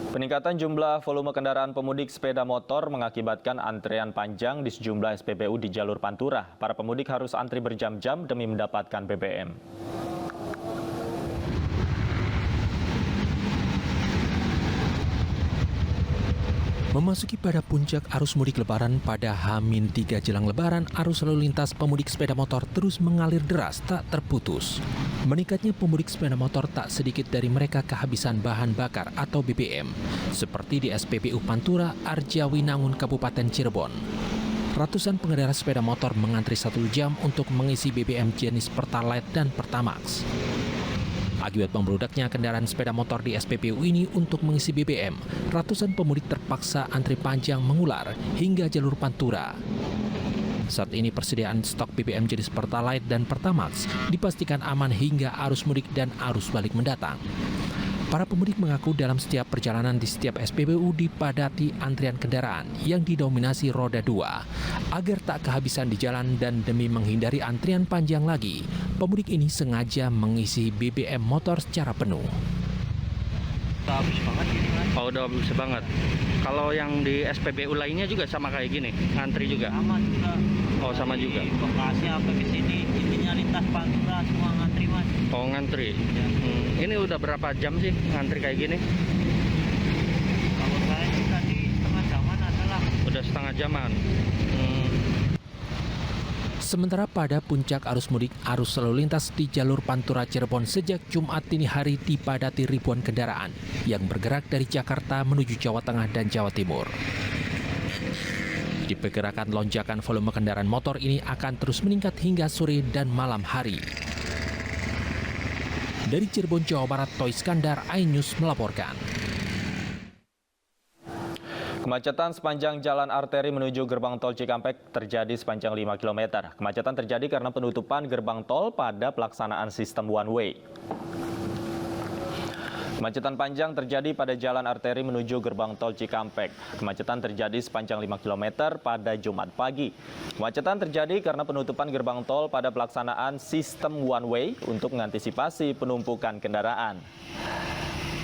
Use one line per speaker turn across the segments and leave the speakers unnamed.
Peningkatan jumlah volume kendaraan pemudik sepeda motor mengakibatkan antrean panjang di sejumlah SPBU di jalur Pantura. Para pemudik harus antri berjam-jam demi mendapatkan BBM.
Memasuki pada puncak arus mudik lebaran pada H-3 jelang lebaran, arus lalu lintas pemudik sepeda motor terus mengalir deras tak terputus. Meningkatnya pemudik sepeda motor tak sedikit dari mereka kehabisan bahan bakar atau BBM, seperti di SPBU Pantura, Arjawinangun, Kabupaten Cirebon. Ratusan pengendara sepeda motor mengantri 1 jam untuk mengisi BBM jenis Pertalite dan Pertamax. Akibat membludaknya kendaraan sepeda motor di SPBU ini untuk mengisi BBM, ratusan pemudik terpaksa antri panjang mengular hingga jalur Pantura. Saat ini persediaan stok BBM jenis Pertalite dan Pertamax dipastikan aman hingga arus mudik dan arus balik mendatang. Para pemudik mengaku dalam setiap perjalanan di setiap SPBU dipadati antrian kendaraan yang didominasi roda 2. Agar tak kehabisan di jalan dan demi menghindari antrian panjang lagi, pemudik ini sengaja mengisi BBM motor secara penuh.
Habis banget gini, Mas.
Oh, udah habis banget. Kalau yang di SPBU lainnya juga sama kayak gini, ngantri juga?
Sama juga.
Oh, sama juga.
Di Bekasi apa ke sini, intinya lintas Pantura semua ngantri, Mas.
Oh, ngantri.
Ya.
Ini udah berapa jam sih ngantri kayak gini?
Kalau saya sih tadi setengah jaman adalah.
Udah setengah jaman.
Sementara pada puncak arus mudik, arus lalu lintas di jalur Pantura Cirebon sejak Jumat dini hari dipadati ribuan kendaraan yang bergerak dari Jakarta menuju Jawa Tengah dan Jawa Timur. Diperkirakan lonjakan volume kendaraan motor ini akan terus meningkat hingga sore dan malam hari. Dari Cirebon, Jawa Barat, Toy Skandar, iNews melaporkan.
Kemacetan sepanjang jalan arteri menuju gerbang tol Cikampek terjadi sepanjang 5 km. Kemacetan terjadi karena penutupan gerbang tol pada pelaksanaan sistem one way. Kemacetan panjang terjadi pada jalan arteri menuju gerbang tol Cikampek. Kemacetan terjadi sepanjang 5 km pada Jumat pagi. Kemacetan terjadi karena penutupan gerbang tol pada pelaksanaan sistem one way untuk mengantisipasi penumpukan kendaraan.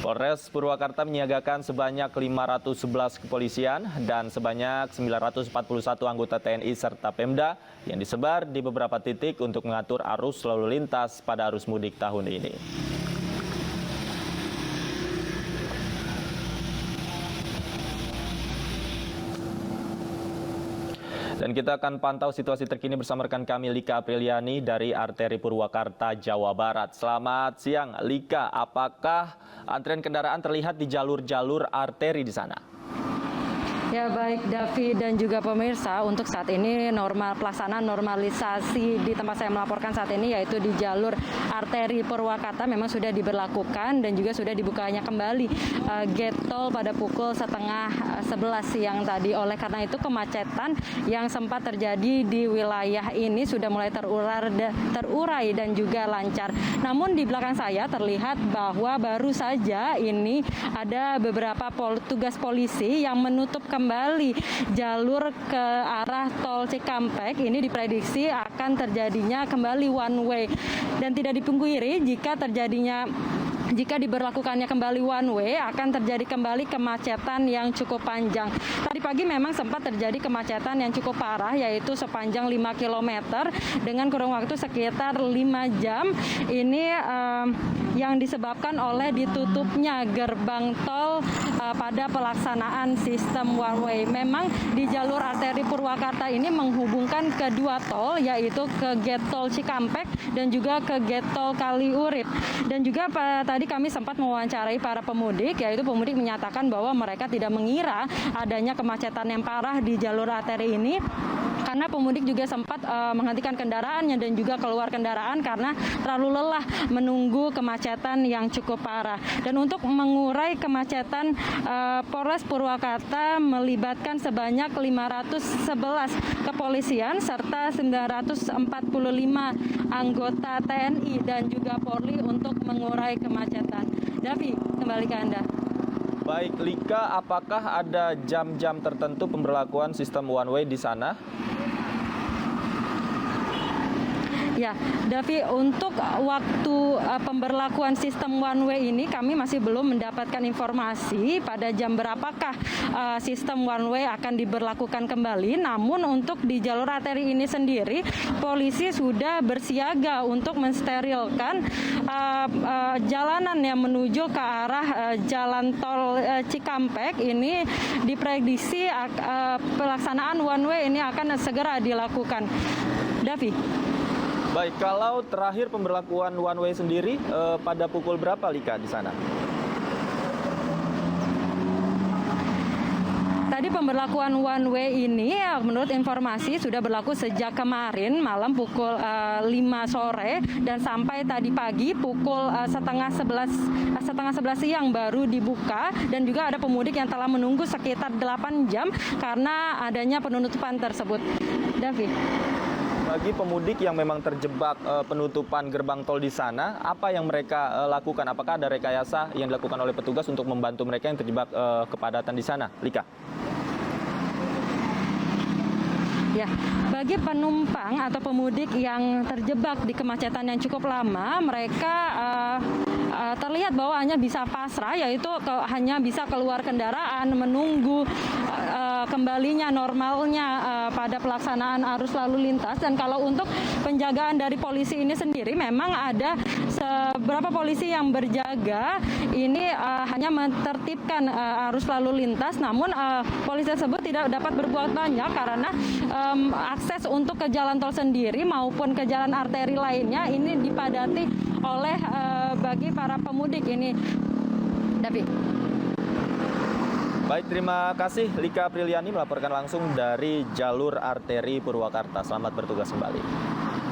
Polres Purwakarta menyiagakan sebanyak 511 kepolisian dan sebanyak 941 anggota TNI serta Pemda yang disebar di beberapa titik untuk mengatur arus lalu lintas pada arus mudik tahun ini. Dan kita akan pantau situasi terkini bersama rekan kami Lika Apriliani dari Arteri Purwakarta, Jawa Barat. Selamat siang, Lika. Apakah antrian kendaraan terlihat di jalur-jalur arteri di sana?
Ya baik Davi dan juga pemirsa, untuk saat ini pelaksanaan normalisasi di tempat saya melaporkan saat ini yaitu di jalur arteri Purwakarta memang sudah diberlakukan dan juga sudah dibukanya kembali gate tol pada pukul 10:30 siang tadi. Oleh karena itu kemacetan yang sempat terjadi di wilayah ini sudah mulai terurai dan juga lancar. Namun di belakang saya terlihat bahwa baru saja ini ada beberapa tugas polisi yang menutup kembali jalur ke arah tol Cikampek. Ini diprediksi akan terjadinya kembali one way dan tidak dipungkiri jika diberlakukannya kembali one way akan terjadi kembali kemacetan yang cukup panjang. Tadi pagi memang sempat terjadi kemacetan yang cukup parah yaitu sepanjang 5 km dengan kurun waktu sekitar 5 jam. Ini yang disebabkan oleh ditutupnya gerbang tol pada pelaksanaan sistem one way. Memang di jalur arteri Purwakarta ini menghubungkan kedua tol yaitu ke gate tol Cikampek dan juga ke gate tol Kaliurip. Dan juga tadi kami sempat mewawancarai para pemudik, yaitu pemudik menyatakan bahwa mereka tidak mengira adanya kemacetan yang parah di jalur arteri ini karena pemudik juga sempat menghentikan kendaraannya dan juga keluar kendaraan karena terlalu lelah menunggu kemacetan yang cukup parah. Dan untuk mengurai kemacetan, Polres Purwakarta melibatkan sebanyak 511 kepolisian serta 945 anggota TNI dan juga Polri untuk mengurai kemacetan. Davi, kembali ke Anda.
Baik, Lika, apakah ada jam-jam tertentu pemberlakuan sistem one way di sana?
Ya, Davi, untuk waktu pemberlakuan sistem one way ini kami masih belum mendapatkan informasi pada jam berapakah sistem one way akan diberlakukan kembali. Namun untuk di jalur arteri ini sendiri, polisi sudah bersiaga untuk mensterilkan jalanan yang menuju ke arah jalan tol Cikampek. Ini diprediksi pelaksanaan one way ini akan segera dilakukan. Davi.
Baik, kalau terakhir pemberlakuan one way sendiri pada pukul berapa, Lika, di sana?
Tadi pemberlakuan one way ini menurut informasi sudah berlaku sejak kemarin malam pukul 5 sore dan sampai tadi pagi pukul setengah 11 siang baru dibuka, dan juga ada pemudik yang telah menunggu sekitar 8 jam karena adanya penutupan tersebut. Davi.
Bagi pemudik yang memang terjebak penutupan gerbang tol di sana, apa yang mereka lakukan? Apakah ada rekayasa yang dilakukan oleh petugas untuk membantu mereka yang terjebak kepadatan di sana, Lika?
Ya, bagi penumpang atau pemudik yang terjebak di kemacetan yang cukup lama, mereka terlihat bahwa hanya bisa pasrah, yaitu hanya bisa keluar kendaraan, menunggu kembalinya normalnya pada pelaksanaan arus lalu lintas. Dan kalau untuk penjagaan dari polisi ini sendiri, memang ada beberapa polisi yang berjaga ini hanya menertibkan arus lalu lintas, namun polisi tersebut tidak dapat berbuat banyak karena akses untuk ke jalan tol sendiri maupun ke jalan arteri lainnya ini dipadati oleh bagi para pemudik ini. David.
Baik, terima kasih Lika Apriliani melaporkan langsung dari jalur arteri Purwakarta. Selamat bertugas kembali.